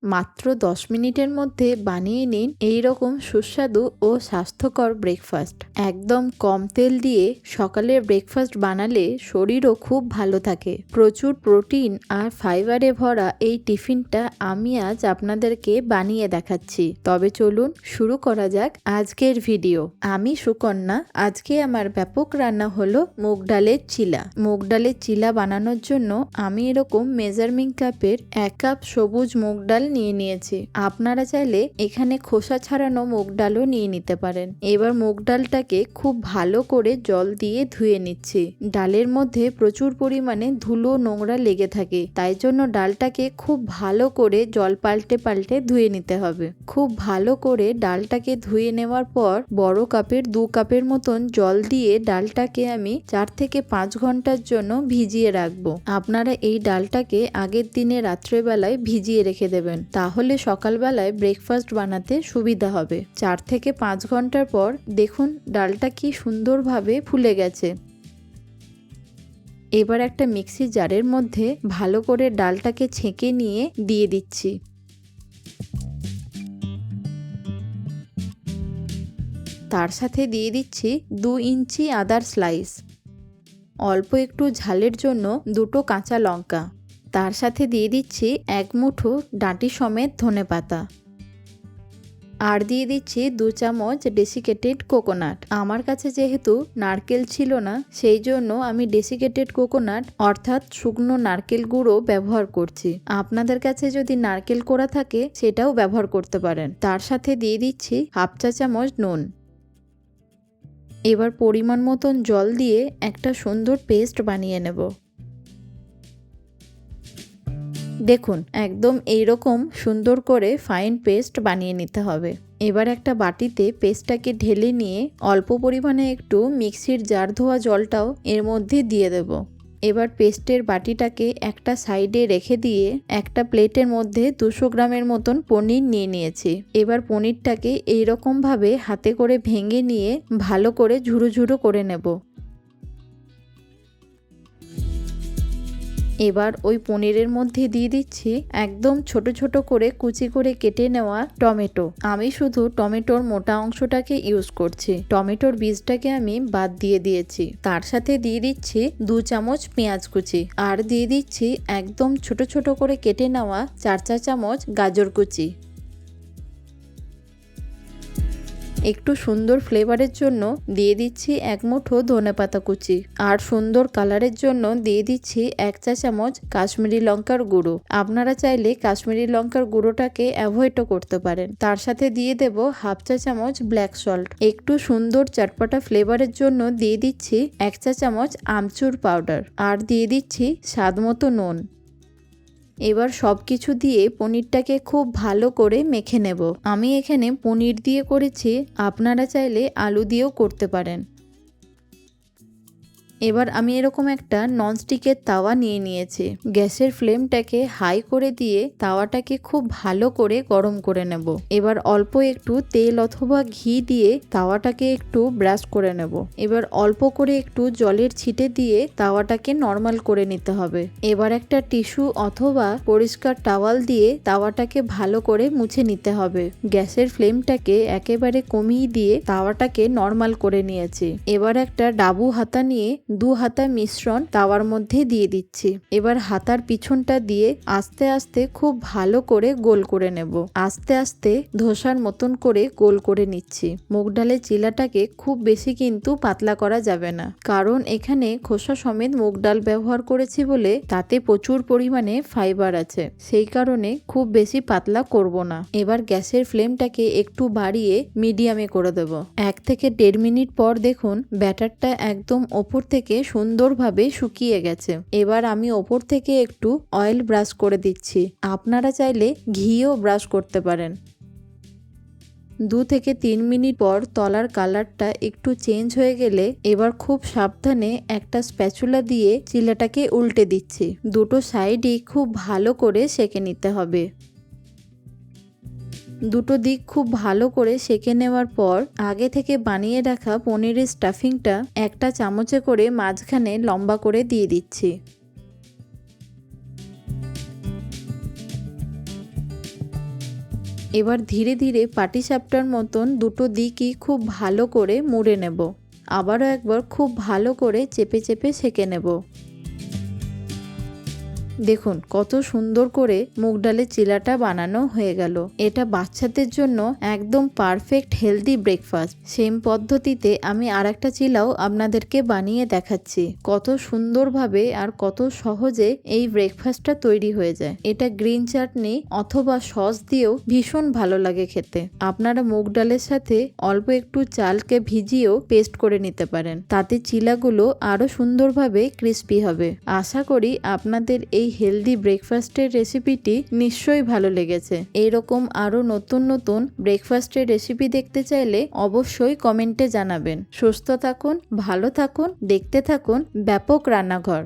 মাত্র 10 মিনিটের মধ্যে বানিয়ে নিন এই রকম সুস্বাদু ও স্বাস্থ্যকর ব্রেকফাস্ট। একদম কম তেল দিয়ে সকালের ব্রেকফাস্ট বানালে শরীরও খুব ভালো থাকে। প্রচুর প্রোটিন আর ফাইবারে ভরা এই টিফিনটা আমি আজ আপনাদেরকে বানিয়ে দেখাচ্ছি। তবে চলুন শুরু করা যাক আজকের ভিডিও। আমি সুকন্যা। আজকে আমার ব্যাপক রান্না হলো মুগ ডালের চিলা। মুগ ডালের চিলা বানানোর জন্য আমি এরকম মেজারমিং কাপের 1 কাপ সবুজ মুগ ডাল নিয়ে নিয়েছি। আপনারা চাইলে এখানে খোসা ছাড়ানো মুগ ডালও নিয়ে নিতে পারেন। এবার মুগ ডালটাকে খুব ভালো করে জল দিয়ে ধুয়ে নিচ্ছি। ডালের মধ্যে প্রচুর পরিমাণে ধুলো নোংরা লেগে থাকে, তাই জন্য ডালটাকে খুব ভালো করে জল পাল্টে পাল্টে ধুয়ে নিতে হবে। খুব ভালো করে ডালটাকে ধুয়ে নেওয়ার পর বড় কাপের 2 কাপের মতন জল দিয়ে ডালটাকে আমি 4 থেকে 5 ঘন্টার জন্য ভিজিয়ে রাখবো। আপনারা এই ডালটাকে আগের দিনে রাত্রেবেলায় ভিজিয়ে রেখে দেবেন, তাহলে সকালবেলায় ব্রেকফাস্ট বানাতে সুবিধা হবে। 4 থেকে 5 ঘন্টার পর দেখুন ডালটা কি সুন্দরভাবে ফুলে গেছে। এবার একটা মিক্সি জারের মধ্যে ভালো করে ডালটাকে ছেঁকে নিয়ে দিয়ে দিচ্ছি। তার সাথে দিয়ে দিচ্ছি 2 ইঞ্চি আদার স্লাইস, অল্প একটু ঝালের জন্য 2টো কাঁচা লঙ্কা, তার সাথে দিয়ে দিচ্ছি 1 মুঠো ডাঁটি সমেত ধনেপাতা, আর দিয়ে দিচ্ছি 2 চামচ ডেসিকেটেড কোকোনাট। আমার কাছে যেহেতু নারকেল ছিল না, সেই জন্য আমি ডেসিকেটেড কোকোনাট অর্থাৎ শুকনো নারকেল গুঁড়ো ব্যবহার করছি। আপনাদের কাছে যদি নারকেল কোড়া থাকে সেটাও ব্যবহার করতে পারেন। তার সাথে দিয়ে দিচ্ছি 1/2 চা চামচ নুন। এবার পরিমাণ মতন জল দিয়ে একটা সুন্দর পেস্ট বানিয়ে নেব। দেখুন একদম এইরকম সুন্দর করে ফাইন পেস্ট বানিয়ে নিতে হবে। এবার একটা বাটিতে পেস্টটাকে ঢেলে নিয়ে অল্প পরিমাণে একটু মিক্সির জার ধোয়া জলটাও এর মধ্যে দিয়ে দেব। এবার পেস্টের বাটিটাকে একটা সাইডে রেখে দিয়ে একটা প্লেটের মধ্যে 200 গ্রামের মতন পনির নিয়ে নিয়েছি। এবার পনিরটাকে এইরকমভাবে হাতে করে ভেঙে নিয়ে ভালো করে ঝুরো ঝুরো করে নেব। এবার ওই পনিরের মধ্যে দিয়ে দিচ্ছি একদম ছোট ছোট করে কুচি করে কেটে নেওয়া টমেটো। আমি শুধু টমেটোর মোটা অংশটাকে ইউজ করছি, টমেটোর বীজটাকে আমি বাদ দিয়ে দিয়েছি। তার সাথে দিয়ে দিচ্ছি 2 চামচ পেঁয়াজ কুচি, আর দিয়ে দিচ্ছি একদম ছোট ছোট করে কেটে নেওয়া 4 চা চামচ গাজর কুচি। একটু সুন্দর ফ্লেভারের জন্য দিয়ে দিচ্ছি 1 মুঠো ধনেপাতা কুচি, আর সুন্দর কালারের জন্য দিয়ে দিচ্ছি 1 চা চামচ কাশ্মীরি লঙ্কার গুঁড়ো। আপনারা চাইলে কাশ্মীরি লঙ্কার গুঁড়োটাকে অ্যাভয়েডও করতে পারেন। তার সাথে দিয়ে দেব 1/2 চা চামচ ব্ল্যাক সল্ট। একটু সুন্দর চটপটা ফ্লেভারের জন্য দিয়ে দিচ্ছি 1 চা চামচ আমচুর পাউডার, আর দিয়ে দিচ্ছি স্বাদ মতো নুন। এবার সব কিছু দিয়ে পনিরটাকে খুব ভালো করে মেখে নেব। আমি এখানে পনির দিয়ে করেছি, আপনারা চাইলে আলু দিয়েও করতে পারেন। এবার আমি এরকম একটা ননস্টিকের তাওয়া নিয়ে নিয়েছি। গ্যাসের ফ্লেমটাকে হাই করে দিয়ে তাওয়াটাকে খুব ভালো করে গরম করে নেব। এবার অল্প একটু তেল অথবা ঘি দিয়ে তাওয়াটাকে একটু ব্রাশ করে নেব। এবার অল্প করে একটু জলের ছিটে দিয়ে তাওয়াটাকে নরমাল করে নিতে হবে। এবার একটা টিস্যু অথবা পরিষ্কার টাওয়াল দিয়ে তাওয়াটাকে ভালো করে মুছে নিতে হবে। গ্যাসের ফ্লেমটাকে একেবারে কমিয়ে দিয়ে তাওয়াটাকে নরমাল করে নিয়েছি। এবার একটা ডাবু হাতা নিয়ে 2 হাতা মিশ্রণ তাওয়ার মধ্যে দিয়ে দিচ্ছি। এবার হাতার পিছনটা দিয়ে আস্তে আস্তে খুব ভালো করে গোল করে নেব। আস্তে আস্তে ধোসার মতন করে গোল করে নিচ্ছি। মুগ ডালের চিলাটাকে খুব বেশি কিন্তু পাতলা করা যাবে না, কারণ এখানে খোসা সমেত মুগ ডাল ব্যবহার করেছি বলে তাতে প্রচুর পরিমাণে ফাইবার আছে, সেই কারণে খুব বেশি পাতলা করব না। এবার গ্যাসের ফ্লেমটাকে একটু বাড়িয়ে মিডিয়ামে করে দেব। 1 থেকে 1.5 মিনিট পর দেখুন ব্যাটারটা একদম ওপর থেকে সুন্দরভাবে শুকিয়ে গেছে। এবার আমি ওপর থেকে একটু অয়েল ব্রাশ করে দিচ্ছি। আপনারা চাইলে ঘিও ব্রাশ করতে পারেন। 2 থেকে 3 মিনিট পর তলার কালারটা একটু চেঞ্জ হয়ে গেলে এবার খুব সাবধানে একটা স্প্যাচুলা দিয়ে চিলাটাকে উল্টে দিচ্ছি। দুটো সাইডই খুব ভালো করে সেঁকে নিতে হবে। দুটো দিক খুব ভালো করে সেঁকে নেওয়ার পর আগে থেকে বানিয়ে রাখা পনিরের স্টাফিংটা একটা চামচে করে মাঝখানে লম্বা করে দিয়ে দিচ্ছি। এবার ধীরে ধীরে পাটিসাপটার মতন দুটো দিকই খুব ভালো করে মুড়ে নেব। আবারও একবার খুব ভালো করে চেপে চেপে সেঁকে নেব। দেখুন কত সুন্দর করে মুগ ডালের চিলাটা বানানো হয়ে গেল। এটা বাচ্চাদের জন্য একদম পারফেক্ট হেলদি ব্রেকফাস্ট। সেম পদ্ধতিতে আমি আরেকটা চিলাও আপনাদেরকে বানিয়ে দেখাচ্ছি। কত সুন্দরভাবে আর কত সহজে এই ব্রেকফাস্টটা তৈরি হয়ে যায়। এটা গ্রিন চাটনি অথবা সস দিয়েও ভীষণ ভালো লাগে খেতে। আপনারা মুগ ডালের সাথে অল্প একটু চালকে ভিজিয়েও পেস্ট করে নিতে পারেন, তাতে চিলাগুলো আরো সুন্দরভাবে ক্রিস্পি হবে। আশা করি আপনাদের এই হেলদি ব্রেকফাস্টের রেসিপিটি নিশ্চয়ই ভালো লেগেছে। এইরকম আরো নতুন নতুন ব্রেকফাস্টের রেসিপি দেখতে চাইলে অবশ্যই কমেন্টে জানাবেন। সুস্থ থাকুন, ভালো থাকুন, দেখতে থাকুন ব্যাপক রান্নাঘর।